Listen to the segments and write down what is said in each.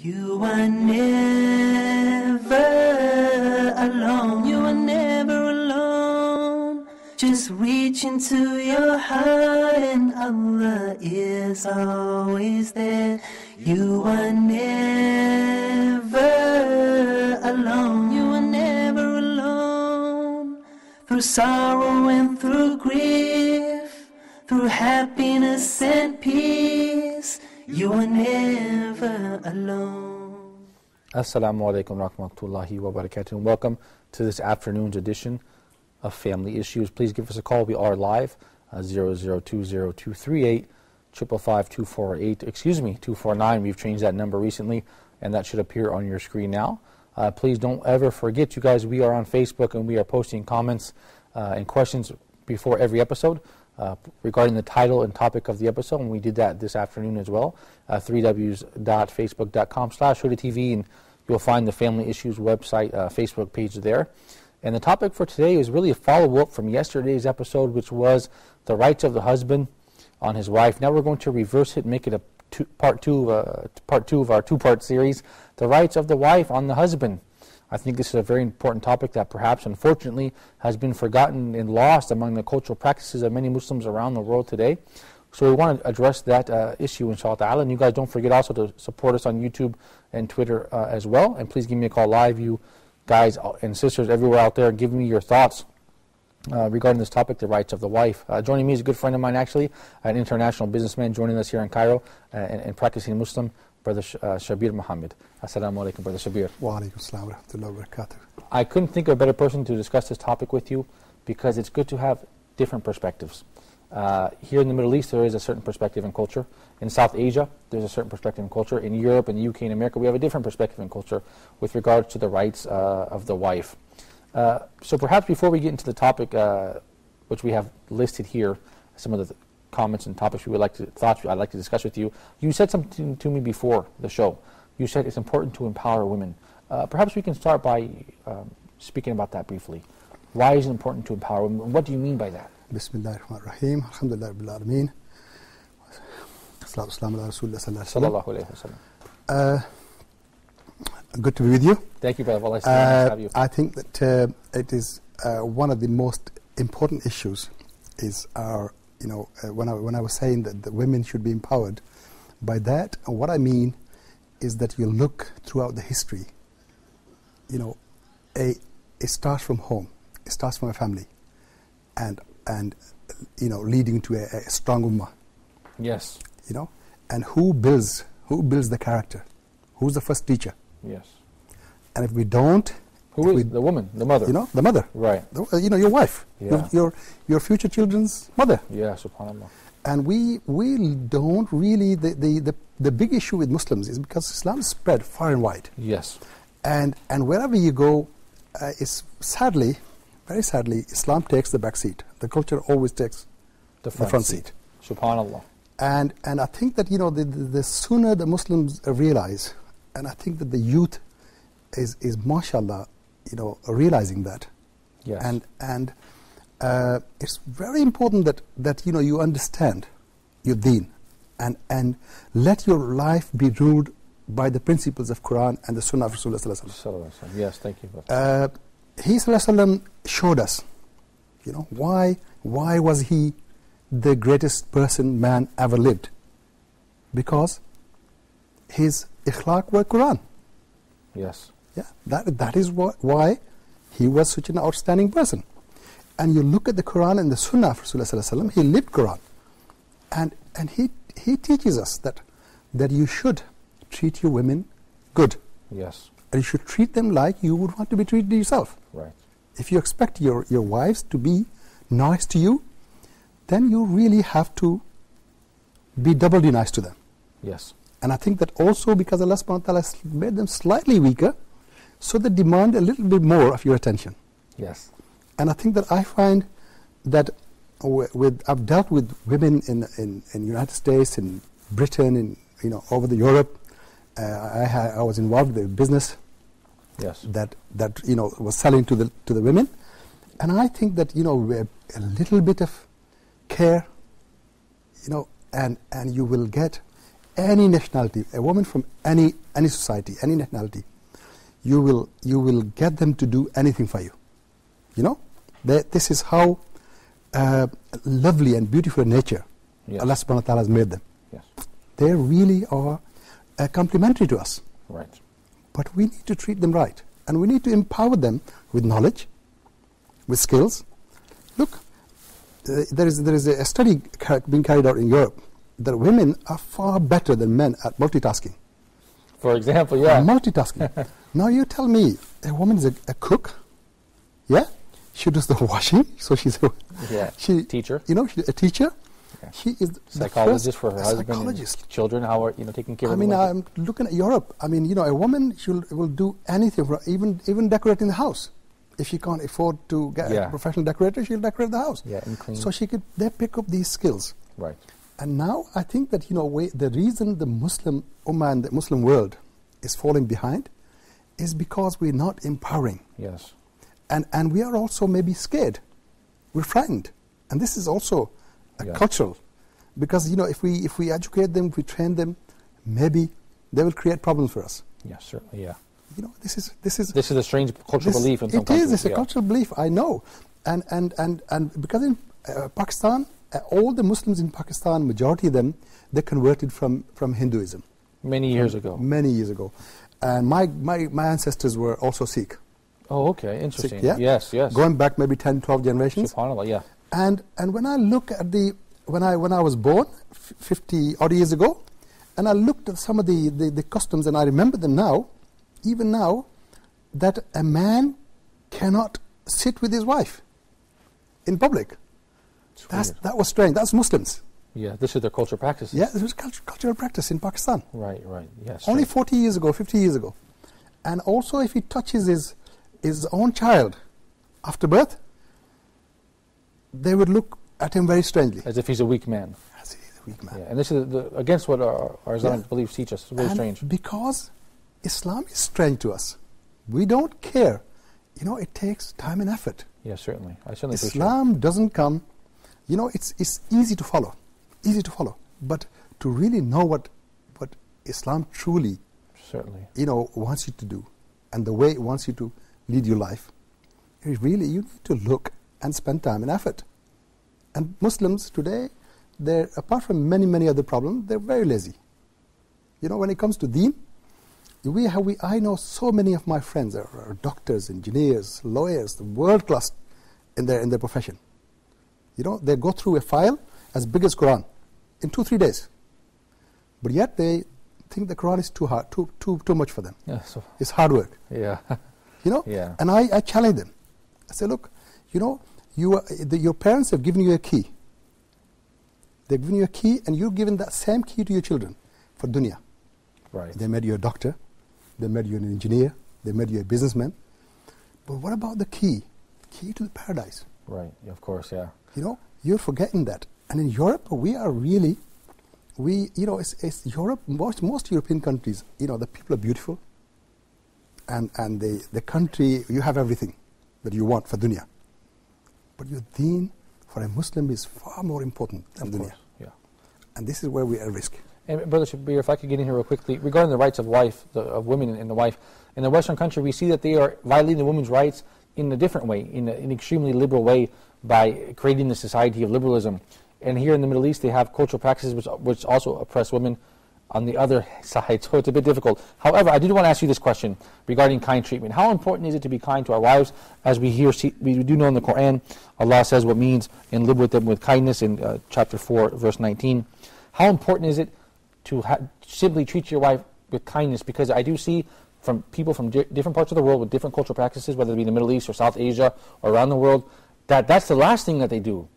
You are never alone. You are never alone. Just reach into your heart and Allah is always there. You are never alone. You are never alone. Through sorrow and through grief, through happiness and peace, you are never alone. Assalamu alaikum rahmatullahi wa barakatuh, and welcome to this afternoon's edition of Family Issues. Please give us a call. We are live, 248. We've changed that number recently, and that should appear on your screen now. Please don't ever forget, you guys, we are on Facebook, and we are posting comments and questions before every episode regarding the title and topic of the episode, and we did that this afternoon as well. 3ws.facebook.com/HudaTV, and you'll find the Family Issues website, Facebook page there. And the topic for today is really a follow-up from yesterday's episode, which was the rights of the husband on his wife. Now we're going to reverse it, make it a part two of our two-part series, the rights of the wife on the husband. I think this is a very important topic that perhaps, unfortunately, has been forgotten and lost among the cultural practices of many Muslims around the world today. So we want to address that issue, inshallah ta'ala. And you guys don't forget also to support us on YouTube and Twitter as well. And please give me a call live, you guys and sisters everywhere out there. Give me your thoughts regarding this topic, the rights of the wife. Joining me is a good friend of mine, actually, an international businessman joining us here in Cairo and practicing Muslim, Brother Shabir Muhammad. Assalamu alaikum, Brother Shabir. Wa alaikum assalam wa rahmatullahi wa barakatuh. I couldn't think of a better person to discuss this topic with you, because it's good to have different perspectives. Here in the Middle East, there is a certain perspective in culture. In South Asia, there's a certain perspective in culture. In Europe and the UK and America, we have a different perspective in culture with regards to the rights of the wife. So perhaps before we get into the topic, which we have listed here, some of the comments and topics thoughts I'd like to discuss with you. You said something to me before the show. You said it's important to empower women. Perhaps we can start by speaking about that briefly. Why is it important to empower women? What do you mean by that? Bismillahir Rahmanir Rahim. Alhamdulillah Rabbil Alameen. Sallallahu alayhi wa sallam. Good to be with you. Thank you, Brother. Well, nice to have you. I think that it is one of the most important issues is our, when I was saying that the women should be empowered, by that, what I mean is that you look throughout the history, it starts from home, it starts from a family, and leading to a strong ummah. Yes. And who builds the character? Who's the first teacher? Yes. And if we don't, who is the woman, the mother? The mother. Right. Your wife. Yeah. Your future children's mother. Yeah, subhanAllah. And we don't really, the big issue with Muslims is because Islam is spread far and wide. Yes. And wherever you go, it's very sadly, Islam takes the back seat. The culture always takes the front seat. SubhanAllah. And I think that, the sooner the Muslims realize, and I think that the youth is mashallah, realizing that. Yes. And it's very important that you understand your deen and let your life be ruled by the principles of Quran and the Sunnah of Rasulullah sallallahu alaihi wasallam. Yes, thank you. He sallallahu alaihi wasallam showed us, why was he the greatest man ever lived? Because his ikhlaq were Quran. Yes. Yeah, that is why he was such an outstanding person. And you look at the Quran and the Sunnah of Rasulullah sallallahu alaihi wasallam, he lived Quran. And he teaches us that you should treat your women good. Yes. And you should treat them like you would want to be treated yourself. Right. If you expect your wives to be nice to you, then you really have to be doubly nice to them. Yes. And I think that also because Allah subhanahu wa ta'ala has made them slightly weaker, so they demand a little bit more of your attention. Yes. And I think that I find that I've dealt with women in United States, in Britain, in over the Europe. I was involved with a business. Yes. That was selling to the women, and I think that a little bit of care, and you will get any nationality, a woman from any society, any nationality, you will get them to do anything for you. You know, this is how lovely and beautiful nature Allah subhanahu wa ta'ala has made them. Yes. They really are complementary to us. Right. But we need to treat them right. And we need to empower them with knowledge, with skills. Look, there is a study being carried out in Europe that women are far better than men at multitasking. For example, yeah. Multitasking. Now you tell me, a woman is a cook, yeah? She does the washing, so she's teacher. You know, she's a teacher. Yeah. She is psychologist for her husband, psychologist. And children. How are taking care of? I mean, I'm looking at Europe. I mean, a woman will do anything, for even decorating the house. If she can't afford to get a professional decorator, she'll decorate the house. Yeah, and clean. So they pick up these skills. Right. And now I think that the reason the Muslim Ummah and the Muslim world is falling behind is because we're not empowering. Yes. And we are also maybe scared. We're frightened. And this is also cultural. Because, if we educate them, if we train them, maybe they will create problems for us. Yes, certainly, yeah. This is a strange cultural belief in some countries. It's a cultural belief, I know. And because in Pakistan, all the Muslims in Pakistan, majority of them, they converted from Hinduism. Many years ago. Many years ago. And my ancestors were also Sikh. Oh, okay, interesting. Sikh, yeah? Yes. Going back maybe 10, 12 generations. SubhanAllah, yeah. And when I look at when I was born 50 odd years ago, and I looked at some of the customs, and I remember them now, even now, that a man cannot sit with his wife in public. That was strange. That's Muslims. Yeah, this is their cultural practices. Yeah, this was cultural practice in Pakistan. Right, yes. Only 40 years ago, 50 years ago. And also if he touches his own child after birth, they would look at him very strangely. As if he's a weak man. As if he's a weak man. Yeah, and this is against what our Islamic beliefs teach us. It's very strange. Because Islam is strange to us. We don't care. It takes time and effort. Yes, certainly. I certainly appreciate Islam doesn't come, it's easy to follow. Easy to follow. But to really know what Islam truly wants you to do, and the way it wants you to lead your life, you need to look and spend time and effort. And Muslims today, they're, apart from many other problems, they're very lazy. When it comes to deen, I know so many of my friends are doctors, engineers, lawyers, world class in their profession. They go through a file as big as Quran in 2-3 days, but yet they think the Quran is too hard, too much for them. Yeah, so it's hard work. Yeah. Yeah. And I challenge them. I say, look, your parents have given you a key. They've given you a key, and you've given that same key to your children for dunya. Right. They made you a doctor. They made you an engineer. They made you a businessman. But what about the key? Key to the paradise. Right. Of course. Yeah. You're forgetting that. And in Europe, we are really, it's Europe. Most European countries, the people are beautiful, and the country, you have everything that you want for dunya. But your deen for a Muslim is far more important than dunya. Yeah. And this is where we are at risk. And Brother Shabir, if I could get in here real quickly, regarding the rights of women and the wife, in the Western country, we see that they are violating the women's rights in a different way, in an extremely liberal way, by creating the society of liberalism. And here in the Middle East, they have cultural practices which also oppress women on the other side, so it's a bit difficult. However, I did want to ask you this question regarding kind treatment. How important is it to be kind to our wives? As we do know in the Quran, Allah says what means, and live with them with kindness in chapter 4, verse 19. How important is it to simply treat your wife with kindness? Because I do see from people from different parts of the world with different cultural practices, whether it be in the Middle East or South Asia or around the world, that's the last thing that they do.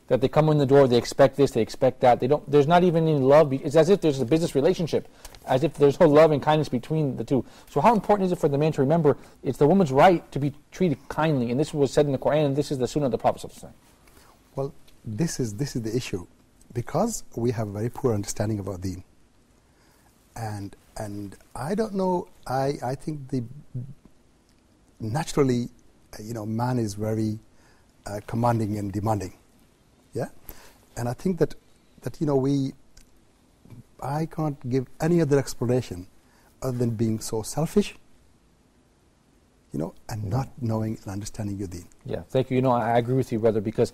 That they come in the door, they expect this, they expect that. There's not even any love. It's as if there's a business relationship, as if there's no love and kindness between the two. So how important is it for the man to remember it's the woman's right to be treated kindly? And this was said in the Quran, and this is the Sunnah of the Prophet. Well, this is the issue, because we have a very poor understanding of our deen. And I don't know. I think naturally, man is very commanding and demanding. Yeah, and I think that I can't give any other explanation other than being so selfish, and not knowing and understanding your deen. Yeah, thank you. I agree with you, brother, because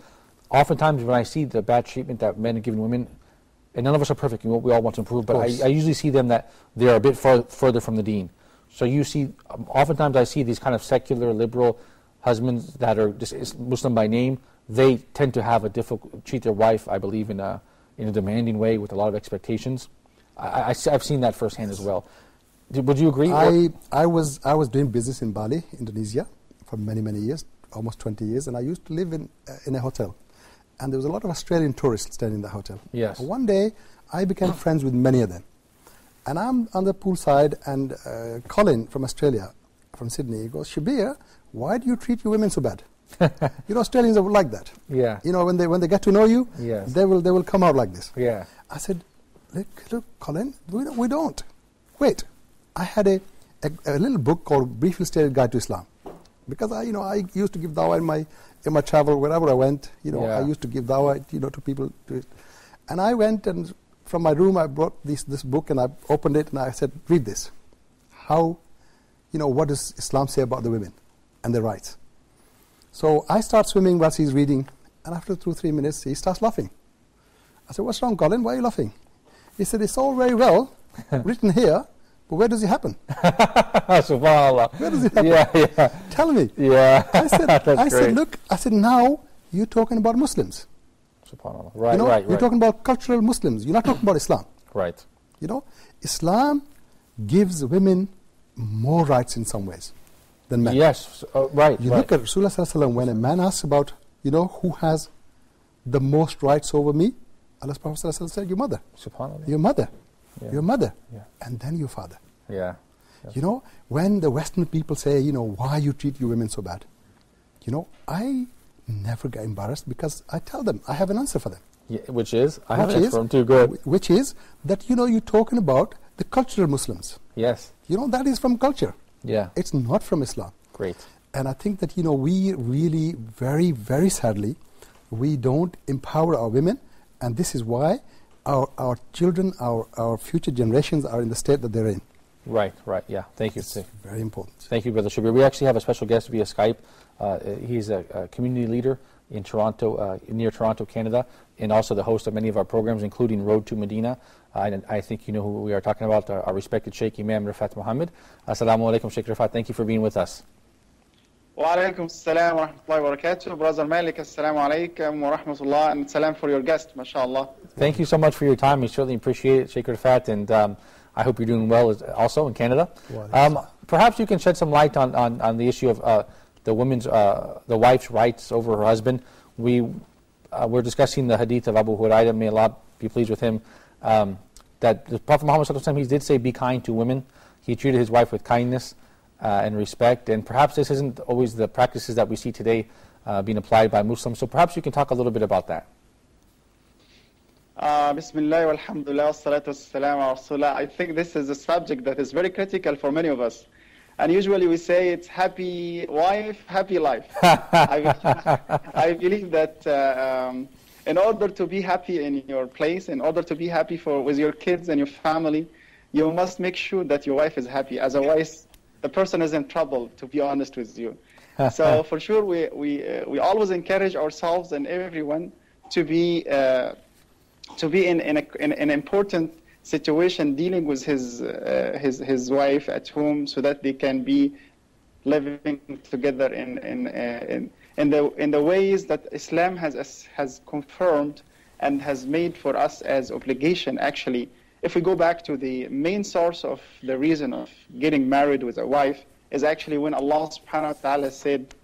oftentimes when I see the bad treatment that men are giving women, and none of us are perfect, we all want to improve, but I usually see them that they're a bit further from the deen. So you see, oftentimes I see these kind of secular, liberal husbands that are just Muslim by name, they tend to have treat their wife, I believe, in a demanding way with a lot of expectations. I've seen that firsthand as well. Would you agree? I was doing business in Bali, Indonesia, for many, many years, almost 20 years, and I used to live in a hotel. And there was a lot of Australian tourists staying in the hotel. Yes. One day, I became friends with many of them. And I'm on the poolside, and Colin from Australia, from Sydney, he goes, Shabir, why do you treat your women so bad? Australians are like that. Yeah. When they get to know you, yes, they will come out like this. Yeah. I said, look, Colin, we don't. Wait, I had a little book called Brief Illustrated Guide to Islam, because I used to give dawah in my travel wherever I went. I used to give dawah to people. And I went, and from my room I brought this book, and I opened it, and I said, read this. What does Islam say about the women and their rights? So I start swimming whilst he's reading, and after 2-3 minutes he starts laughing. I said, what's wrong, Colin? Why are you laughing? He said, it's all very well written here, but where does it happen? SubhanAllah. Where does it happen? Yeah. Tell me. Yeah. I said, look, now you're talking about Muslims. SubhanAllah. Right. You're talking about cultural Muslims. You're not talking about Islam. Right. Islam gives women more rights in some ways than men. Yes, right. You look at Rasulullah Sallallahu Alaihi Wasallam, when a man asks about, who has the most rights over me, Allah's Prophet Sallallahu Alaihi Wasallam said, your mother. SubhanAllah. Your mother. Yeah. Your mother. Yeah. And then your father. Yeah. When the Western people say, why you treat your women so bad, I never get embarrassed, because I tell them, I have an answer for them. Yeah, which is? I have an answer for them too, good. Which is that, you're talking about the cultural Muslims. Yes. That is from culture. Yeah. It's not from Islam. Great. And I think that, we really, very, very sadly, we don't empower our women, and this is why our children, our future generations are in the state that they're in. Right, yeah. Thank you. It's very important. Thank you, Brother Shabir. We actually have a special guest via Skype. He's a community leader in Toronto, near Toronto, Canada, and also the host of many of our programs, including Road to Medina. I think you know who we are talking about, our respected Sheikh Imam Rafat Muhammad. Assalamu alaikum, Sheikh Rafat. Thank you for being with us. Wa alaikum assalam wa rahmatullahi wa barakatuh. Brother Malik, assalamu alaikum wa rahmatullah, and salam for your guest, mashallah. Thank you so much for your time. We certainly appreciate it, Sheikh Rafat, and I hope you're doing well also in Canada. Perhaps you can shed some light on the issue of the wife's rights over her husband. We're discussing the hadith of Abu Hurairah, may Allah be pleased with him, that the Prophet Muhammad sallallahu alaihi wasallam, he did say, be kind to women. He treated his wife with kindness and respect, and perhaps this isn't always the practices that we see today being applied by Muslims. So perhaps you can talk a little bit about that. Bismillah walhamdulillah wassalatu wassalamu ala rasulullah. I think this is a subject that is very critical for many of us. And usually we say it's happy wife, happy life. I believe that in order to be happy in your place, in order to be happy with your kids and your family, you must make sure that your wife is happy. Otherwise, the person is in trouble, to be honest with you. So for sure, we always encourage ourselves and everyone to be in an important situation dealing with his wife at home, so that they can be living together in the ways that Islam has confirmed and has made for us as obligation. Actually, if we go back to the main source of the reason of getting married with a wife, is actually when Allah subhanahu wa ta'ala said,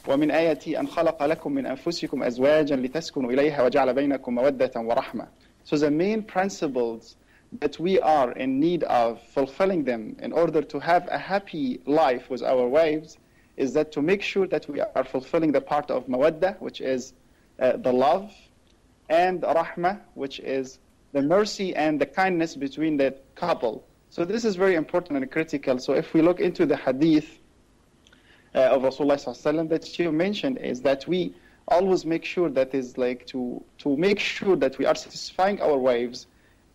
وَمِنْ آيَاتِي أَنْ خَلَقَ لَكُم مِّنْ أَنفُسِكُمْ أَزْوَاجًا لِتَسْكُنُوا إِلَيْهَا وَجَعَلَ بَيْنَكُمْ مَوَدَّةً وَرَحْمَةً. So the main principles that we are in need of fulfilling them in order to have a happy life with our wives is that to make sure that we are fulfilling the part of mawaddah, which is the love, and rahmah, which is the mercy and the kindness between the couple. So this is very important and critical. So if we look into the hadith of Rasulullah ﷺ that you mentioned, is that we always make sure that is like to make sure that we are satisfying our wives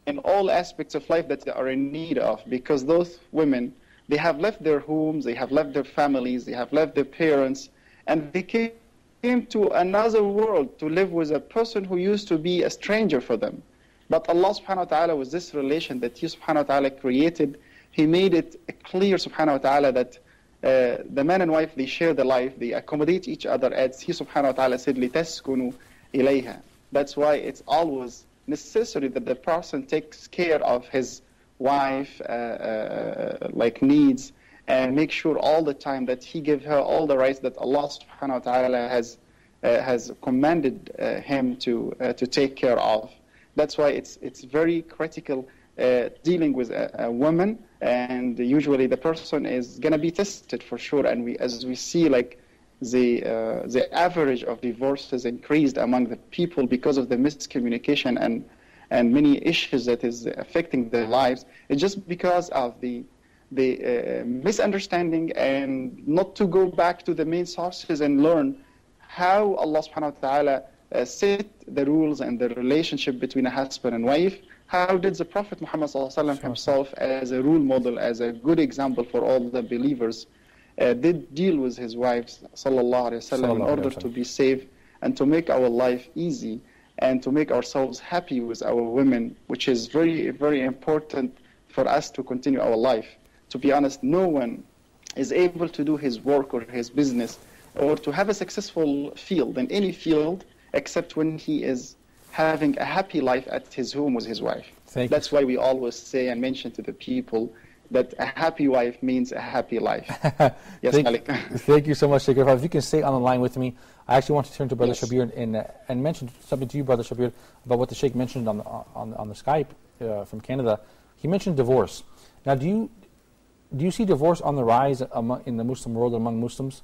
in all aspects of life that they are in need of, because those women, they have left their homes, they have left their families, they have left their parents, and they came to another world to live with a person who used to be a stranger for them. But Allah subhanahu wa ta'ala, with this relation that He subhanahu wa ta'ala created, He made it clear subhanahu wa ta'ala that the man and wife, they share the life, they accommodate each other, as He subhanahu wa ta'ala said, لِتَسْكُنُوا إِلَيْهَا. That's why it's always necessary that the person takes care of his wife like needs, and make sure all the time that he gives her all the rights that Allah subhanahu wa ta'ala has commanded him to take care of. That's why it's very critical dealing with a woman, and usually the person is going to be tested for sure. And as we see, like the average of divorces increased among the people because of the miscommunication and many issues that is affecting their lives. It's just because of the misunderstanding, and not to go back to the main sources and learn how Allah subhanahu wa ta'ala set the rules and the relationship between a husband and wife. How did the Prophet Muhammad sallallahu alaihi wasallam himself, as a role model, as a good example for all the believers, did deal with his wives sallallahu alaihi wasallam in order to be safe and to make our life easy and to make ourselves happy with our women, which is very, very important for us to continue our life. To be honest, no one is able to do his work or his business or to have a successful field in any field except when he is having a happy life at his home with his wife. That's why we always say and mention to the people that a happy wife means a happy life. Yes, Malik. Thank you so much, Sheikh. If you can stay on the line with me, I actually want to turn to Brother Shabir and mention something to you, Brother Shabir, about what the Sheikh mentioned on the Skype from Canada. He mentioned divorce. Now, do you see divorce on the rise in the Muslim world among Muslims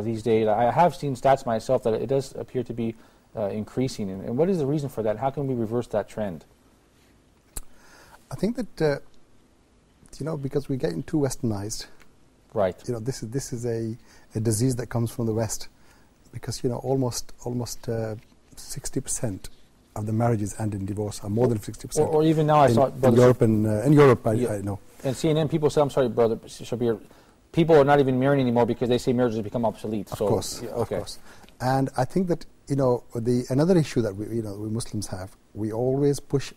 these days? I have seen stats myself that it does appear to be increasing. And what is the reason for that? How can we reverse that trend? I think that because we're getting too westernized. Right. This is a disease that comes from the West, because almost 60% of the marriages end in divorce, or more than 60%. Or even now, I saw in Europe I know. And CNN people say, I'm sorry, Brother Shabir, people are not even marrying anymore because they say marriages have become obsolete. Of course. And I think that another issue that we Muslims have, we always push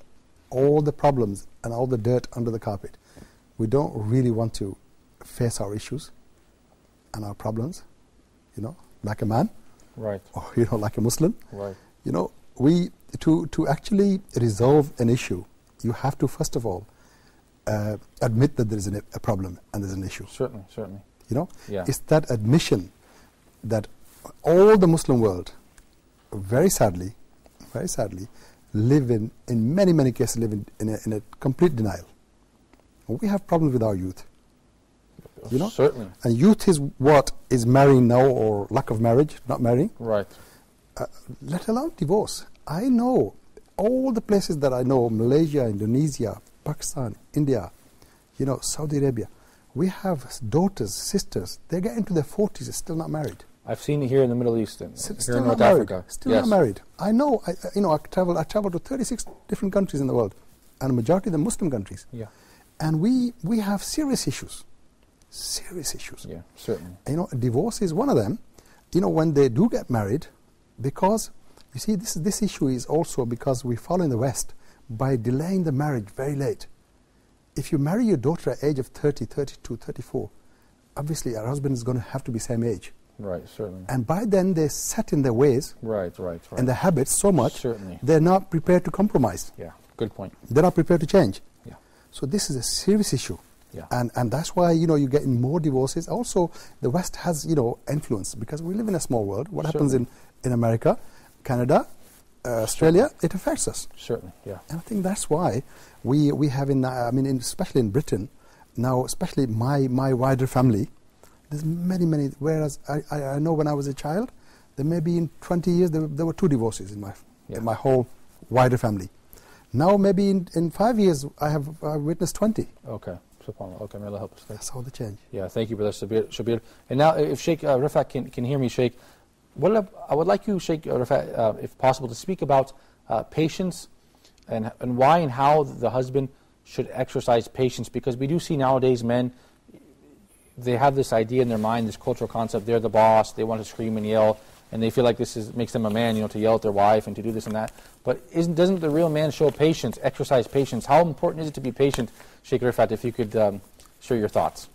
all the problems and all the dirt under the carpet. We don't really want to face our issues and our problems, like a man, right? Or like a Muslim, right? We to actually resolve an issue, you have to first of all admit that there is a problem and there's an issue. Certainly. Yeah. It's that admission that all the Muslim world, very sadly, live in many cases live in a complete denial. We have problems with our youth. Certainly. And youth is what is marrying now, or lack of marriage, not marrying. Right. Let alone divorce. I know all the places that I know, Malaysia, Indonesia, Pakistan, India, Saudi Arabia. We have daughters, sisters, they get into their 40s, still not married. I've seen it here in the Middle East and here in North Africa. Still not married. I know. I travel to 36 different countries in the world, and a majority of them Muslim countries. Yeah. And we have serious issues. Serious issues. Yeah, certainly. Divorce is one of them. When they do get married, because you see, this issue is also because we follow in the West by delaying the marriage very late. If you marry your daughter at the age of 30, 32, 34, obviously her husband is going to have to be same age. Right, certainly. And by then they're set in their ways. Right. And their habits so much. Certainly. They're not prepared to compromise. Yeah, good point. They're not prepared to change. Yeah. So this is a serious issue. Yeah. And that's why, you're getting more divorces. Also, the West has, influence, because we live in a small world. What happens in America, Canada, Australia, it affects us. Certainly, yeah. And I think that's why we have especially in Britain, now, especially my wider family, there's many, whereas I know when I was a child, there may be in 20 years, there were 2 divorces in my whole wider family. Now, maybe in 5 years, I've witnessed 20. Okay. Okay, may Allah help us. That's all the change. Yeah, thank you, Brother Shabir. And now, if Sheikh Rifat can hear me, Sheikh, I would like you, Sheikh Rifat, if possible, to speak about patience and why and how the husband should exercise patience, because we do see nowadays men, they have this idea in their mind, this cultural concept, they're the boss, they want to scream and yell, and they feel like makes them a man, to yell at their wife and to do this and that. But doesn't the real man show patience, exercise patience? How important is it to be patient? Sheikh Rifat, if you could share your thoughts.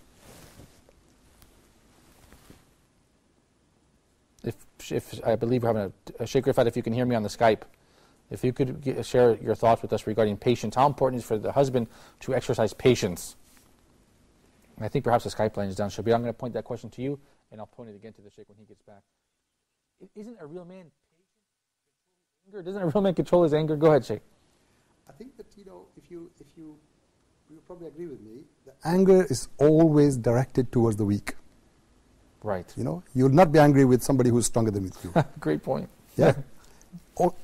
If I believe we're having a Sheikh Rifat, if you can hear me on the Skype, if you could share your thoughts with us regarding patience, how important is it for the husband to exercise patience? And I think perhaps the Skype line is down. Shabir, I'm going to point that question to you, and I'll point it again to the Sheikh when he gets back. Isn't a real man patient? Doesn't a real man control his anger? Go ahead, Sheikh. I think that, if you probably agree with me, the anger is always directed towards the weak. Right. You'll not be angry with somebody who's stronger than you. Great point. Yeah.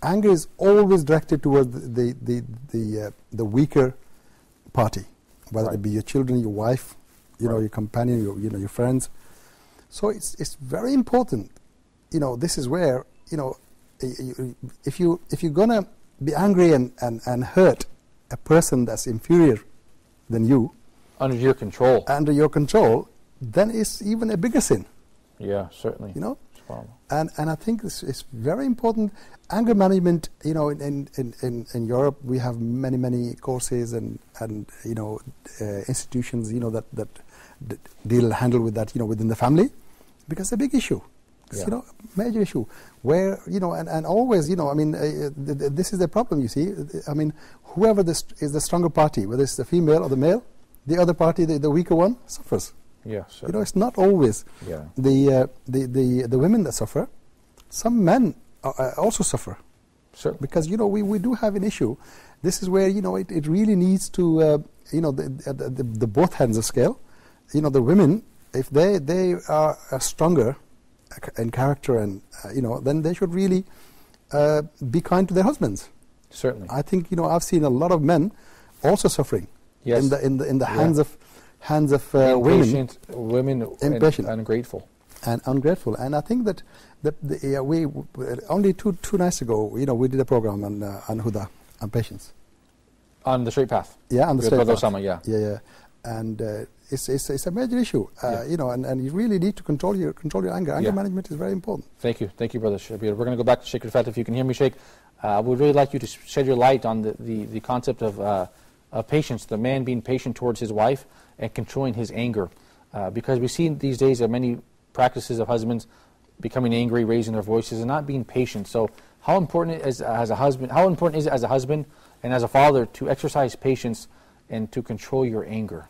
Anger is always directed towards the weaker party, whether it be your children, your wife, your companion, your friends. So it's very important. This is where if you're gonna be angry and hurt a person that's inferior than you, under your control, then it's even a bigger sin. Yeah, certainly. And I think it's very important. Anger management, in Europe we have many courses and institutions, that handle with that, within the family, because it's a big issue. It's, major issue where, and always, this is the problem, you see. Whoever is the stronger party, whether it's the female or the male, the other party, the weaker one, suffers. Yeah, it's not always the women that suffer. Some men also suffer. Certainly. Because, we do have an issue. This is where, it really needs to, the both ends of scale. The women, if they are stronger in character and, then they should really be kind to their husbands. Certainly. I think, I've seen a lot of men also suffering in the hands of women impatient, ungrateful. And ungrateful. And I think that we only two nights ago, we did a program on Huda, on patience. On the straight path. Yeah, on the straight path. Osama, yeah. And it's a major issue, and you really need to control your anger. Anger management is very important. Thank you, Brother Shabir. We're going to go back to Sheikh Rifat. If you can hear me, Sheikh, I would really like you to shed your light on the concept of patience, the man being patient towards his wife and controlling his anger, because we see these days there are many practices of husbands becoming angry, raising their voices, and not being patient. So, how important is it as a husband and as a father to exercise patience and to control your anger?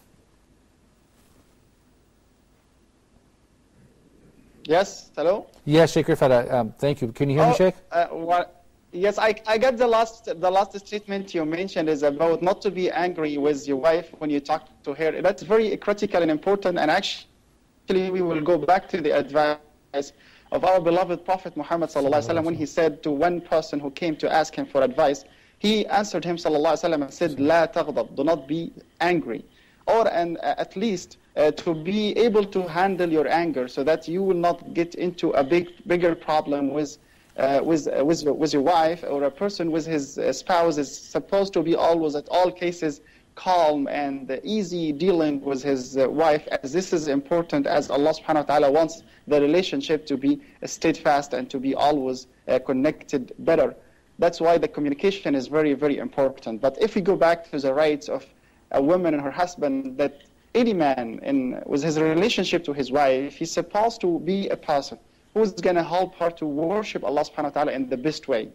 Yes, hello? Yes, Sheikh Rifat, thank you. Can you hear me, Sheikh? Yes, I got the last statement you mentioned is about not to be angry with your wife when you talk to her. That's very critical and important, and actually we will go back to the advice of our beloved Prophet Muhammad ﷺ when he said to one person who came to ask him for advice, he answered him ﷺ and said, "La taghdab, do not be angry," or at least to be able to handle your anger so that you will not get into a bigger problem with your wife, or a person with his spouse is supposed to be always at all cases calm and easy dealing with his wife, as this is important, as Allah subhanahu wa ta'ala wants the relationship to be steadfast and to be always connected better. That's why the communication is very, very important. But if we go back to the rights of a woman and her husband, that any man with his relationship to his wife, he's supposed to be a person who's going to help her to worship Allah subhanahu wa ta'ala in the best way,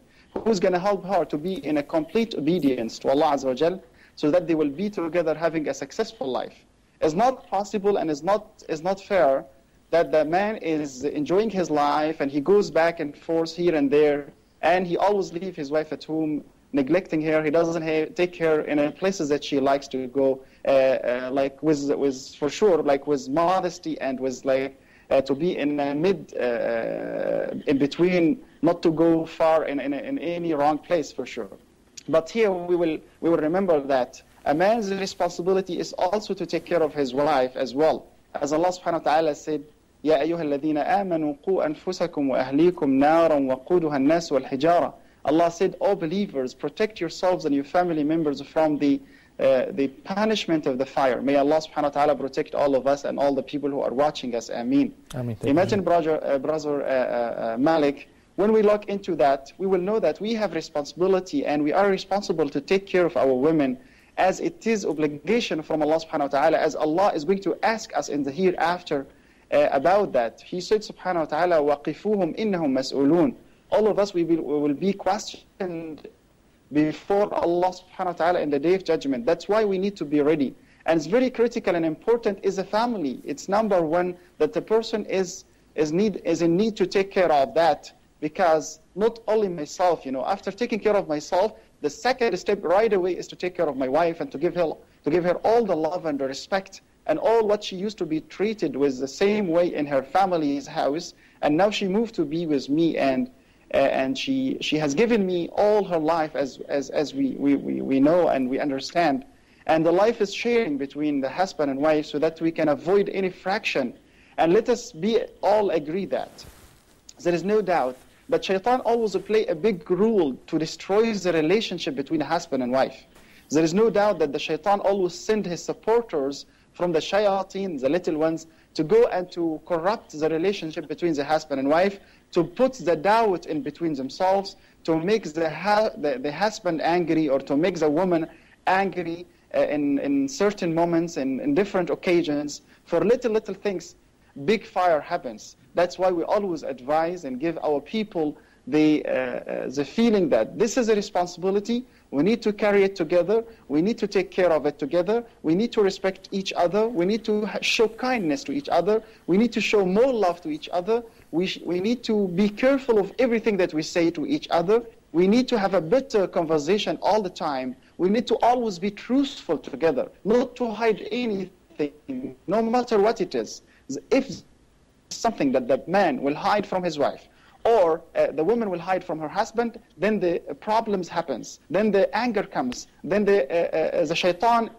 who's going to help her to be in a complete obedience to Allah Azza wa Jal, so that they will be together having a successful life. It's not possible and it's not fair that the man is enjoying his life and he goes back and forth here and there, and he always leaves his wife at home, neglecting her. He doesn't take her in places that she likes to go, like with for sure, like with modesty and with to be in a in between, not to go far in any wrong place for sure. But here we will remember that a man's responsibility is also to take care of his wife as well. As Allah subhanahu wa ta'ala said, يَا أَيُّهَا الَّذِينَ آمَنُوا قُوا أَنفُسَكُمْ وَأَهْلِيكُمْ نَارًا وَقُودُهَا النَّاسُ وَالْحِجَارَةُ Allah said, "O believers, protect yourselves and your family members from the punishment of the fire." May Allah subhanahu wa ta'ala protect all of us and all the people who are watching us. Ameen. Imagine, brother Malik, when we look into that, we will know that we have responsibility and we are responsible to take care of our women, as it is obligation from Allah subhanahu wa ta'ala, as Allah is going to ask us in the hereafter about that. He said subhanahu wa ta'ala, وَقِفُوهُمْ إِنَّهُمْ مَسْئُولُونَ. All of us, we will be questioned before Allah subhanahu wa ta'ala in the day of judgment. That's why we need to be ready. And it's very critical and important is a family. It's number one that the person is in need to take care of that. Because not only myself, after taking care of myself, the second step right away is to take care of my wife and to give her all the love and the respect and all what she used to be treated with the same way in her family's house. And now she moved to be with me, and she has given me all her life as we know and we understand. And the life is sharing between the husband and wife so that we can avoid any fraction. And let us all agree that there is no doubt that shaitan always play a big role to destroy the relationship between a husband and wife. There is no doubt that the shaitan always send his supporters from the shayateen, the little ones, to go and to corrupt the relationship between the husband and wife, to put the doubt in between themselves, to make the husband angry or to make the woman angry in certain moments, in different occasions. For little things, big fire happens. That's why we always advise and give our people the feeling that this is a responsibility. We need to carry it together. We need to take care of it together. We need to respect each other. We need to show kindness to each other. We need to show more love to each other. We need to be careful of everything that we say to each other. We need to have a better conversation all the time. We need to always be truthful together, not to hide anything, no matter what it is. If something that the man will hide from his wife, or the woman will hide from her husband, then the problems happens. Then the anger comes. Then the shaitan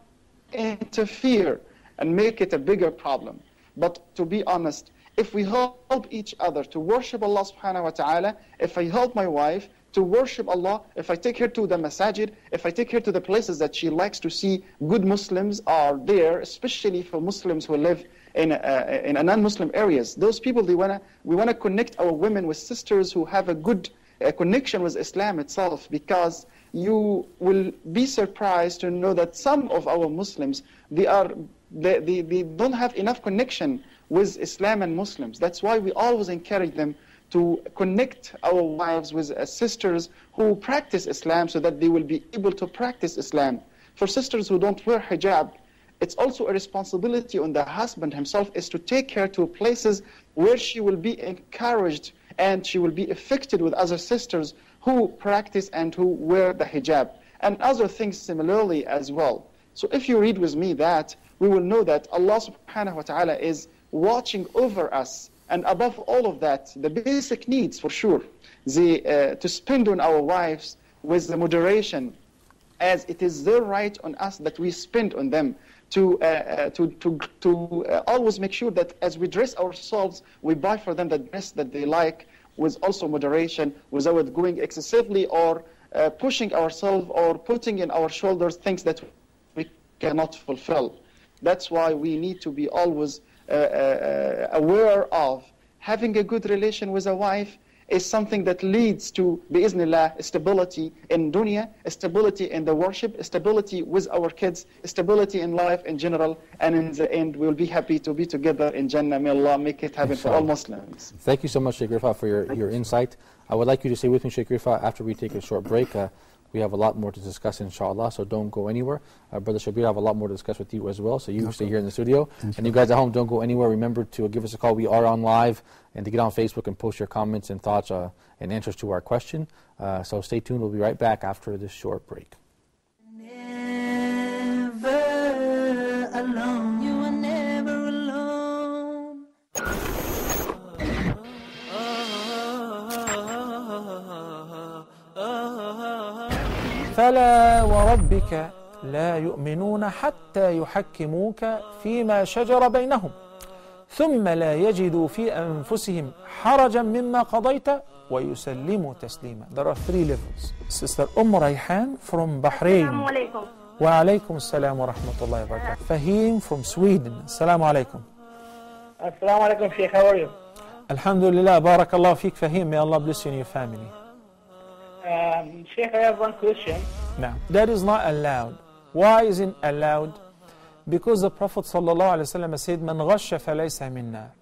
interfere and make it a bigger problem. But to be honest, if we help each other to worship Allah subhanahu wa ta'ala, if I help my wife to worship Allah, if I take her to the masajid, if I take her to the places that she likes to see good Muslims are there, especially for Muslims who live in a non-Muslim areas. Those people, we want to connect our women with sisters who have a good connection with Islam itself, because you will be surprised to know that some of our Muslims, they don't have enough connection with Islam and Muslims. That's why we always encourage them to connect our wives with sisters who practice Islam, so that they will be able to practice Islam. For sisters who don't wear hijab, it's also a responsibility on the husband himself is to take her to places where she will be encouraged and she will be affected with other sisters who practice and who wear the hijab, and other things similarly as well. So if you read with me that, we will know that Allah subhanahu wa ta'ala is watching over us, and above all of that, the basic needs for sure, to spend on our wives with the moderation, as it is their right on us that we spend on them, to always make sure that as we dress ourselves, we buy for them the dress that they like, with also moderation, without going excessively or pushing ourselves or putting in our shoulders things that we cannot fulfill. That's why we need to be always aware of having a good relation with a wife is something that leads to, bi'iznillah, stability in dunya, stability in the worship, stability with our kids, stability in life in general, and in the end we'll be happy to be together in Jannah. May Allah make it happen for all Muslims. Thank you so much, Sheikh Rifa, for your insight. I would like you to stay with me, Sheikh Rifa, after we take a short break. We have a lot more to discuss, inshallah, so don't go anywhere. Brother Shabir, I have a lot more to discuss with you as well, so you stay here in the studio. And you guys at home, don't go anywhere. Remember to give us a call. We are on live, and to get on Facebook and post your comments and thoughts and answers to our question. So stay tuned. We'll be right back after this short break. Never alone. You are never alone. فلا وربك لا يؤمنون حتى يحكموك فيما شجر بينهم ثم لا يجدوا في أنفسهم حرجا مما قضيت ويسلموا تسليما. There are 3 levels. Sister Rayhan from Bahrain. Assalamu alaikum. Wa alaikum assalam wa rahmatullahi wa barakatuh. Fahim from Sweden. Assalamu alaikum. Assalamu alaikum, Sheikh. How are you? Alhamdulillah, barakallah feek Fahim. May Allah bless you and your family. Sheikh, I have one question. Now, that is not allowed. Why isn't allowed? Because the Prophet ﷺ said, "Man ghasha falaysa minna."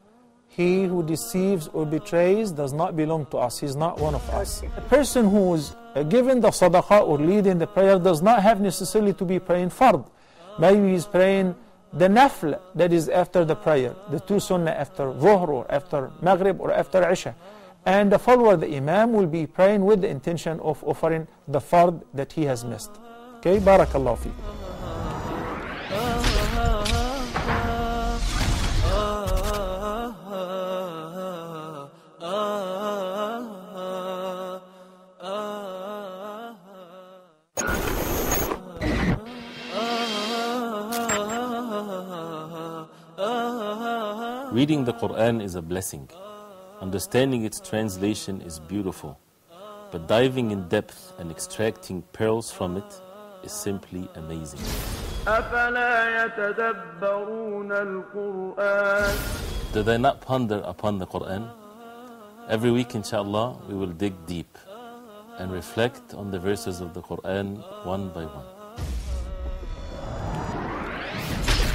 He who deceives or betrays does not belong to us. He's not one of us. A person who is given the sadaqah or leading the prayer does not have necessarily to be praying fard. Maybe he's praying the nafl that is after the prayer, the 2 sunnah after dhuhr or after maghrib or after isha. And the follower, the imam, will be praying with the intention of offering the fard that he has missed. Okay, barakallahu feek. Reading the Quran is a blessing. Understanding its translation is beautiful. But diving in depth and extracting pearls from it is simply amazing. Do they not ponder upon the Quran? Every week, inshallah, we will dig deep and reflect on the verses of the Quran one by one.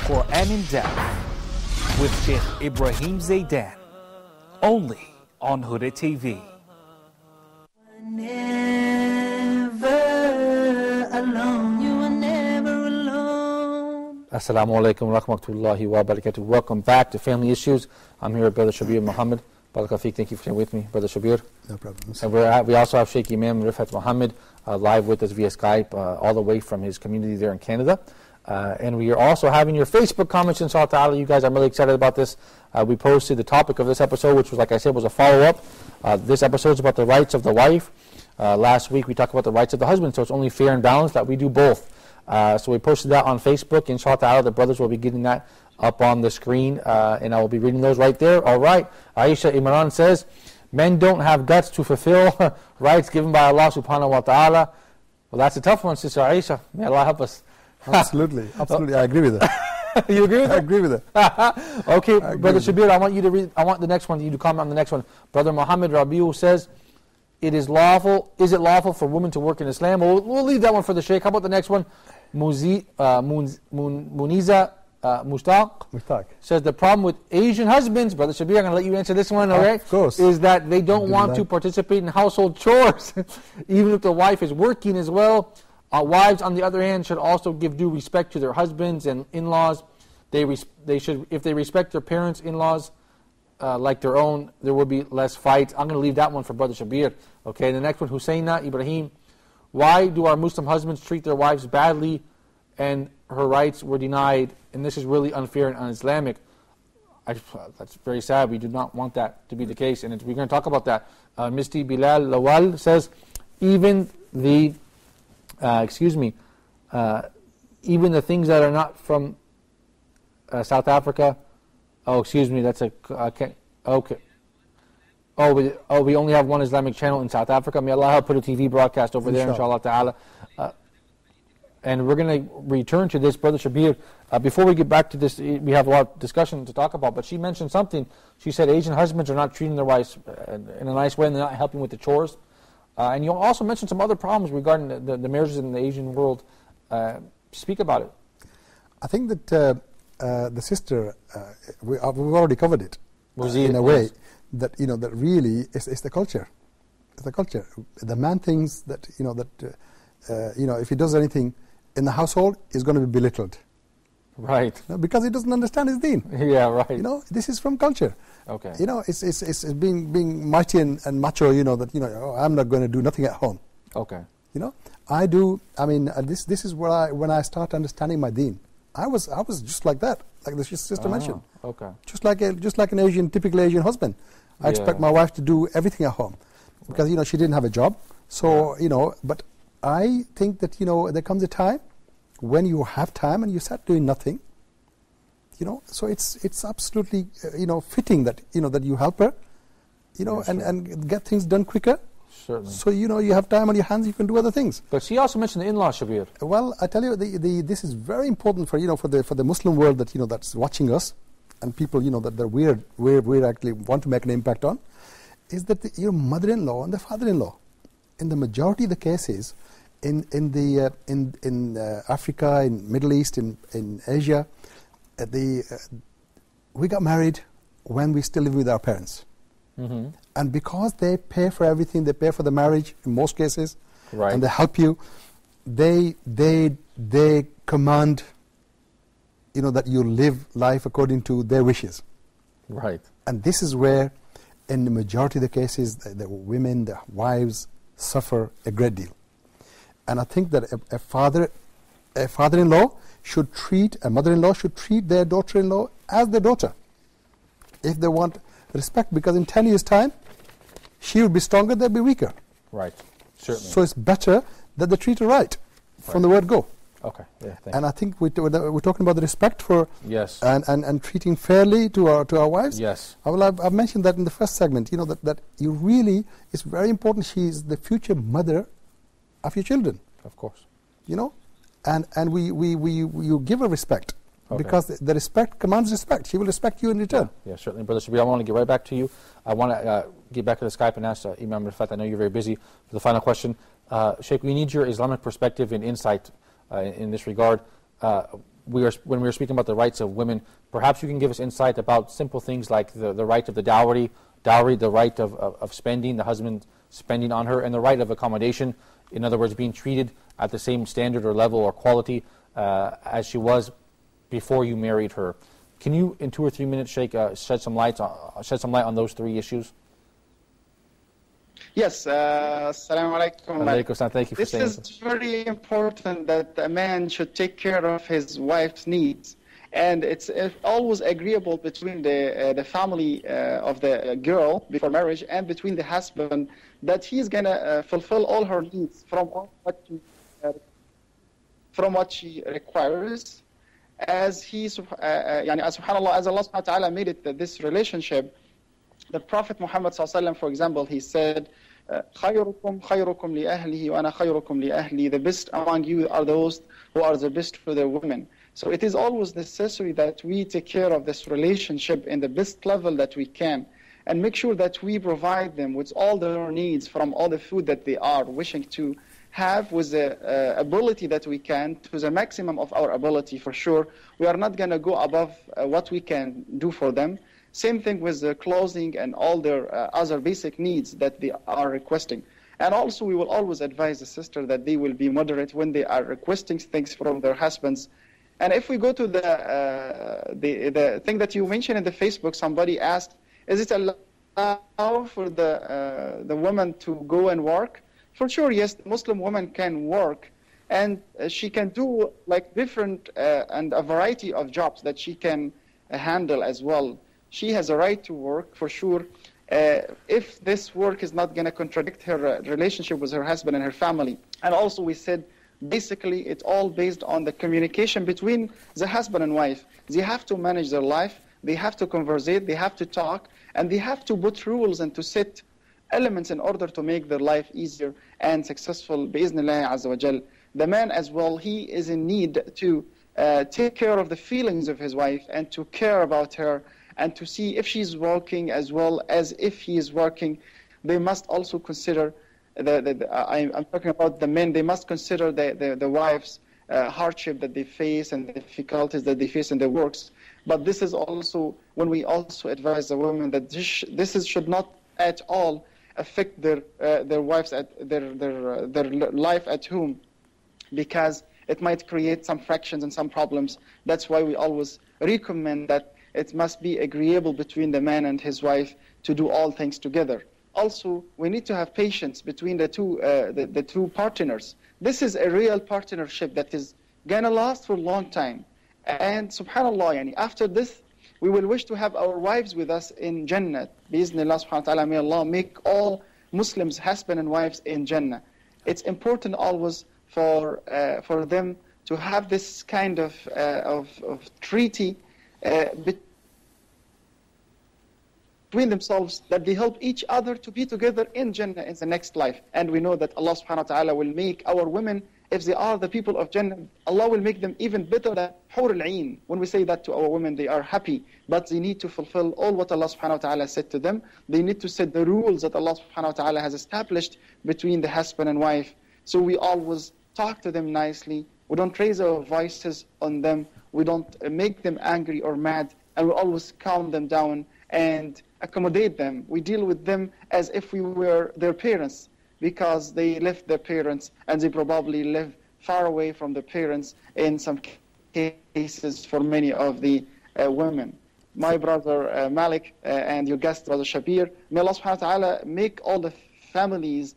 Quran in Depth with Sheikh Ibrahim Zaidan, only on Huda TV. Never alone, you are never alone. Assalamu alaikum wa rahmatullahi wa barakatuh. Welcome back to Family Issues. I'm here with Brother Shabir Muhammad. Barakallahu feek, thank you for being with me, Brother Shabir. No problem. And we also have Sheikh Imam Rifat Muhammad live with us via Skype, all the way from his community there in Canada. And we are also having your Facebook comments, inshallah ta'ala. You guys, I'm really excited about this. We posted the topic of this episode, which was, like I said, was a follow-up. This episode is about the rights of the wife. Last week we talked about the rights of the husband, so it's only fair and balanced that we do both. So we posted that on Facebook. Inshallah ta'ala, the brothers will be getting that up on the screen, and I will be reading those right there. All right. Aisha Imran says, men don't have guts to fulfill rights given by Allah subhanahu wa ta'ala. Well, that's a tough one, Sister Aisha. May Allah help us. Absolutely, absolutely. I agree with that. You agree with that? I agree with that. Okay, Brother Shabir, I want you to read. I want the next one. You to comment on the next one. Brother Muhammad Rabiu says, Is it lawful for women to work in Islam? We'll leave that one for the Sheikh. How about the next one? Muniza Mushtaq says, the problem with Asian husbands, Brother Shabir, I'm going to let you answer this one, all right? Of course. Is that they don't want to participate in household chores, even if the wife is working as well. Wives, on the other hand, should also give due respect to their husbands and in-laws. They should, if they respect their parents, in-laws, like their own, there will be less fights. I'm going to leave that one for Brother Shabir. Okay, the next one, Husseina Ibrahim. Why do our Muslim husbands treat their wives badly and her rights were denied? And this is really unfair and un-Islamic. That's very sad. We do not want that to be the case, and we're going to talk about that. Misty Bilal Lawal says, even the even the things that are not from South Africa. Oh, excuse me, that's okay. We only have one Islamic channel in South Africa. May Allah put a TV broadcast over there, inshallah ta'ala. And we're going to return to this, Brother Shabir. Before we get back to this, we have a lot of discussion to talk about, but she mentioned something. She said Asian husbands are not treating their wives in a nice way, and they're not helping with the chores. And you also mentioned some other problems regarding the marriages in the Asian world. Speak about it. I think that the sister, we've already covered it in a way that that really is the culture. It's the culture. The man thinks that if he does anything in the household, he's going to be belittled. Right. Because he doesn't understand his deen. Yeah, right. This is from culture. Okay. It's being mighty and macho. I'm not going to do nothing at home. Okay. I do. I mean, this is where when I start understanding my deen. I was just like that, like the sister mentioned. Okay. Just like an typical Asian husband. I expect my wife to do everything at home, because she didn't have a job. So but I think that there comes a time when you have time and you start doing nothing. So it's absolutely fitting that that you help her you know, That's and get things done quicker. Certainly. So, you know, you have time on your hands, you can do other things. But she also mentioned the in-laws, Shabir. Well, I tell you, this is very important for, you know, for the Muslim world that, you know, that's watching us, and people, you know, that we actually want to make an impact on, is that your mother-in-law and the father-in-law, in the majority of the cases, in Africa, in Middle East, in Asia, we got married when we still live with our parents. Mm-hmm. And because they pay for everything, they pay for the marriage in most cases, Right. and they help you, they command, you know, that you live life according to their wishes. Right. And this is where, in the majority of the cases, the women, the wives, suffer a great deal. And I think that a father-in-law should treat, a mother-in-law should treat their daughter-in-law as their daughter, if they want respect, because in 10 years' time, she will be stronger, they'll be weaker. Right. Certainly. So it's better that they treat her right, from the word go. Okay. Yeah. Thank And I think we're talking about the respect for Yes. and treating fairly to our wives. Yes. I've mentioned that in the first segment. You know that you really, it's very important. She is the future mother of your children. Of course. You know, and you give her respect, Okay. because the respect commands respect. She will respect you in return. Yeah, certainly, Brother Shabir. I want to get right back to you. I want to get back to the Skype and ask Imam Rifat. I know you're very busy. For the final question, Sheikh, we need your Islamic perspective and insight in this regard. When we were speaking about the rights of women, perhaps you can give us insight about simple things like the right of the dowry, the right of spending, the husband spending on her, and the right of accommodation. In other words, being treated at the same standard or level or quality as she was before you married her. Can you, in 2 or 3 minutes, Sheikh, shed some light on those 3 issues? Yes, assalamu alaikum. Alaikum salam. Thank you for This saying is that. very important, that a man should take care of his wife's needs. And it's always agreeable between the family of the girl before marriage and between the husband, that he's going to fulfill all her needs from what she requires. As subhanAllah, as Allah subhanahu wa ta'ala made it, this relationship, the Prophet Muhammad sallallahu alaihi wasallam, for example, he said, خيركم خيركم لأهله وأنا خيركم لأهلي. The best among you are those who are the best for their women. So it is always necessary that we take care of this relationship in the best level that we can, and make sure that we provide them with all their needs, from all the food that they are wishing to have, with the ability that we can, to the maximum of our ability. For sure, we are not going to go above what we can do for them. Same thing with the clothing and all their other basic needs that they are requesting. And also, we will always advise the sister that they will be moderate when they are requesting things from their husbands. And if we go to the thing that you mentioned in the Facebook, somebody asked, is it allowed for the woman to go and work? For sure, yes, Muslim woman can work, and she can do like different and a variety of jobs that she can handle as well. She has a right to work, for sure, if this work is not going to contradict her relationship with her husband and her family. And also we said, basically, it's all based on the communication between the husband and wife. They have to manage their life, they have to conversate, they have to talk, and they have to put rules and to set elements in order to make their life easier and successful, bi'iznillahi azza wa jal. The man as well, he is in need to take care of the feelings of his wife and to care about her, and to see if she's working as well as if he is working. They must also consider, I'm talking about the men, they must consider the wife's hardship that they face and the difficulties that they face in their works. But this is also when we also advise the women that this should not at all affect their wives at their life at home, because it might create some frictions and some problems. That's why we always recommend that it must be agreeable between the man and his wife to do all things together. Also, we need to have patience between the two partners. This is a real partnership that is gonna last for a long time. And subhanAllah, after this, we will wish to have our wives with us in Jannah. Bi'Iznillah subhanahu wa ta'ala, may Allah make all Muslims husband and wives in Jannah. It's important always for them to have this kind of treaty between themselves, that they help each other to be together in Jannah in the next life. And we know that Allah subhanahu wa ta'ala will make our women, if they are the people of Jannah, Allah will make them even better than Hur al-Ain. When we say that to our women, they are happy, but they need to fulfill all what Allah subhanahu wa ta'ala said to them. They need to set the rules that Allah subhanahu wa ta'ala has established between the husband and wife. So we always talk to them nicely. We don't raise our voices on them. We don't make them angry or mad. And we always calm them down and accommodate them. We deal with them as if we were their parents, because they left their parents and they probably live far away from their parents in some cases for many of the women. My brother Malik and your guest, Brother Shabir, may Allah subhanahu wa ta'ala make all the families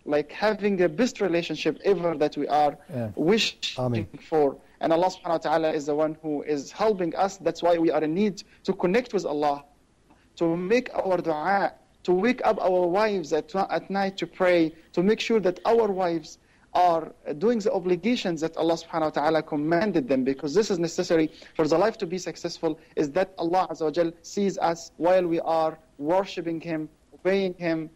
like having the best relationship ever that we are wishing for. And Allah subhanahu wa ta'ala is the one who is helping us. That's why we are in need to connect with Allah, to make our dua, to wake up our wives at night to pray, to make sure that our wives are doing the obligations that Allah subhanahu wa ta'ala commanded them, because this is necessary for the life to be successful, is that Allah Azza wa Jal sees us while we are worshipping Him, obeying Him,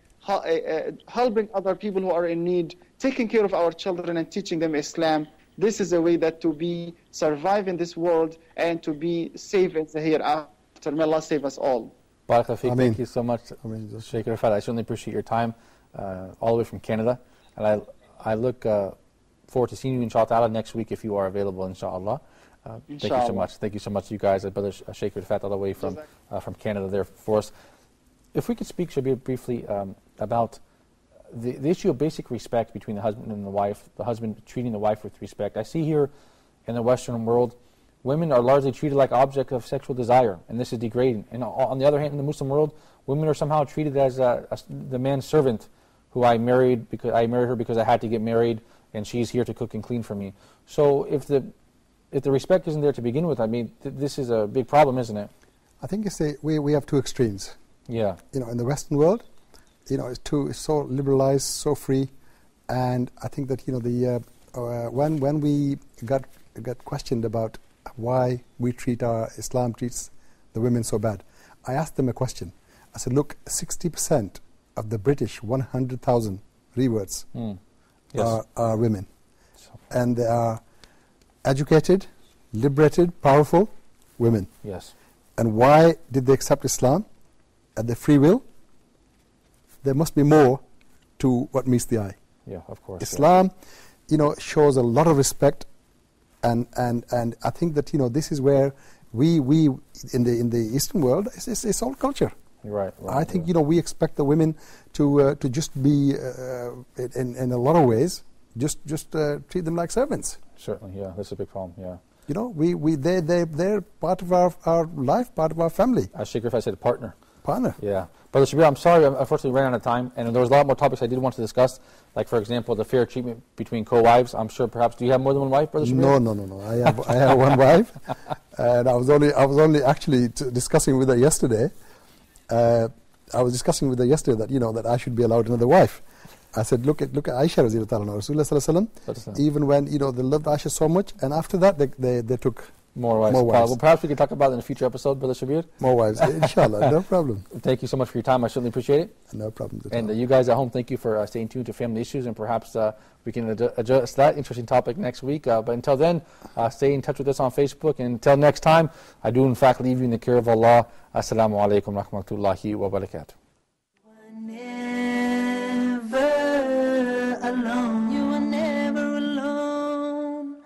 helping other people who are in need, taking care of our children and teaching them Islam. This is a way that to be survive in this world and to be safe in the hereafter. May Allah save us all. Barakallahu. Thank you so much, Sheikh Rafat. I certainly appreciate your time, all the way from Canada. And I look forward to seeing you, inshallah, next week if you are available, inshallah. Thank you so much. Thank you so much, you guys. Brother Sheikh Rafat, all the way from Canada there for us. If we could speak, Shabir, briefly about the issue of basic respect between the husband and the wife, the husband treating the wife with respect. I see here in the Western world, women are largely treated like object of sexual desire, and this is degrading. And on the other hand, in the Muslim world, women are somehow treated as the man's servant, who I married her because I had to get married, and she's here to cook and clean for me. So if the respect isn't there to begin with, I mean, this is a big problem, isn't it? I think we have two extremes. Yeah. In the Western world, it's so liberalized, so free, and I think that when we got questioned about why Islam treats the women so bad, I asked them a question. I said, look, 60% of the British 100,000 reverts are women, and they are educated, liberated, powerful women. Yes. And why did they accept Islam at their free will? There must be more to what meets the eye. Yeah, of course. Islam, shows a lot of respect, and I think that this is where we in the Eastern world, it's all culture. Right. I think we expect the women to just be in a lot of ways just treat them like servants. Certainly, yeah, that's a big problem. Yeah. They're part of our life, part of our family. As Sheikh Rafat said, partner. Yeah. Brother Shabir, I'm sorry, I unfortunately ran out of time, and there was a lot more topics I did want to discuss, like, for example, the fair treatment between co-wives. I'm sure perhaps, do you have more than one wife, Brother Shabir? No. I have one wife, and I was only actually discussing with her yesterday. I was discussing with her yesterday that, that I should be allowed another wife. I said, look at Aisha Rasulullah Sallallahu Alaihi Wasallam, even when, they loved Aisha so much, and after that, they took more wives. Well, perhaps we can talk about it in a future episode, Brother Shabir. More wives, inshallah, no problem. Thank you so much for your time. I certainly appreciate it. No problem. And you guys at home, thank you for staying tuned to Family Issues, and perhaps we can address that interesting topic next week. But until then, stay in touch with us on Facebook. And until next time, I do in fact leave you in the care of Allah. Assalamu alaikum wa rahmatullahi wa barakatuh. Alone, you are never alone.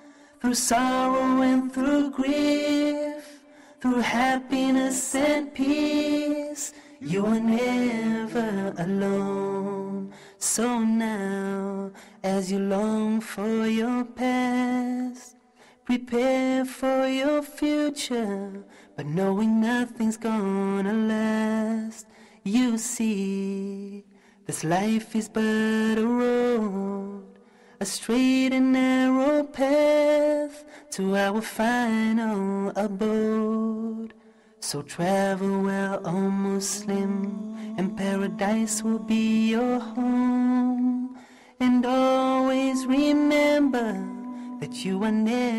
Through sorrow and through grief, through happiness and peace, you are never alone. So now, as you long for your past, prepare for your future, but knowing nothing's gonna last. You see, this life is but a road, a straight and narrow path to our final abode. So travel well, O Muslim, and paradise will be your home. And always remember that you are never